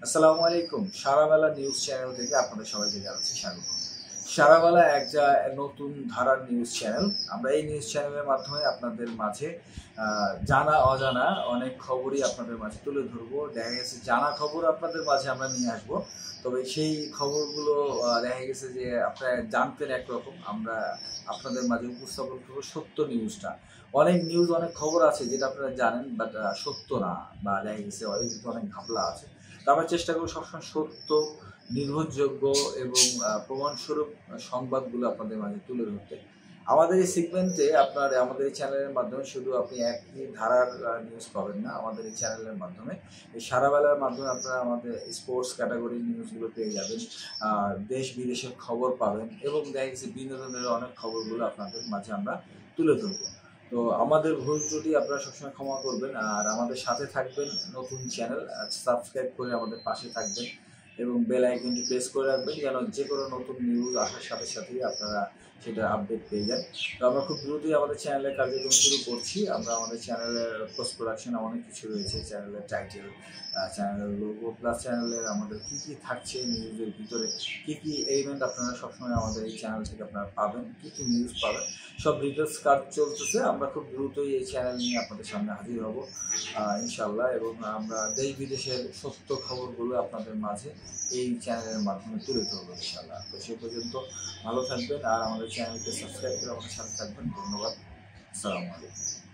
আসসালামু আলাইকুম। সারাবেলা news channel থেকে আপনাদের সবাইকে জানাচ্ছি স্বাগত। সারাবেলা একটা নতুন ধারার নিউজ চ্যানেল। আমরা এই নিউজ চ্যানেলের মাধ্যমে আপনাদের মাঝে জানা অজানা অনেক খবরই আপনাদের মাঝে তুলে ধরবো। দেখা গেছে জানা খবর আপনাদের মাঝে আমরা নিয়ে আসবো। তবে সেই খবরগুলো দেখা গেছে যে আপনারা জানতেন একরকম, আমরা আপনাদের মাঝে উপস্থাপন করবো সত্য নিউজটা। অনেক নিউজ অনেক খবর আছে যেটা আপনারা জানেন বাট সত্য না, বা দেখা গেছে অনেক ঘাপলা আছে। তো আমরা চেষ্টা করব সবসময় সত্য, নির্ভরযোগ্য এবং প্রমাণস্বরূপ সংবাদগুলো আপনাদের মাঝে তুলে ধরতে। আমাদের এই সেগমেন্টে আমাদের এই চ্যানেলের মাধ্যমে শুধু আপনি একই ধারার নিউজ পাবেন না। আমাদের এই চ্যানেলের মাধ্যমে এই সারাবেলার মাধ্যমে আপনারা আমাদের স্পোর্টস ক্যাটাগরির নিউজগুলো পেয়ে যাবেন, দেশ বিদেশের খবর পাবেন এবং দেখা গেছে বিনোদনের অনেক খবরগুলো আপনাদের মাঝে আমরা তুলে ধরবো। তো আমাদের ভুল ত্রুটি আপনারা সবসময় ক্ষমা করবেন, আর আমাদের সাথে থাকবেন। নতুন চ্যানেল সাবস্ক্রাইব করে আমাদের পাশে থাকবেন এবং বেল আইকনটি প্রেস করে রাখবেন যেন যে কোনো নতুন নিউজ আসার সাথে সাথেই আপনারা সেটা আপডেট পেয়ে যান। তো আমরা খুব দ্রুতই আমাদের চ্যানেলের কার্যক্রম শুরু করছি। আমরা আমাদের চ্যানেলের পোস্ট প্রোডাকশন অনেক কিছু রয়েছে, চ্যানেলের টাইটেল, চ্যানেলের লোগো, প্লাস চ্যানেলের আমাদের কী কী থাকছে নিউজের ভিতরে, কী কী এলিমেন্ট আপনারা সবসময় আমাদের এই চ্যানেল থেকে আপনারা পাবেন, কী কী নিউজ পাবেন, সব ডিটেলস কাজ চলতেছে। আমরা খুব দ্রুতই এই চ্যানেল নিয়ে আপনাদের সামনে হাজির হব ইনশাল্লাহ, এবং আমরা দেশ বিদেশের সত্য খবরগুলো আপনাদের মাঝে এই চ্যানেলের মাধ্যমে তুলে ধরবো ইনশাল্লাহ। তো সে পর্যন্ত ভালো থাকবেন আর আমাদের চ্যানেলকে সাবস্ক্রাইব করে আমাদের সাথে থাকবেন। ধন্যবাদ। আসসালামু আলাইকুম।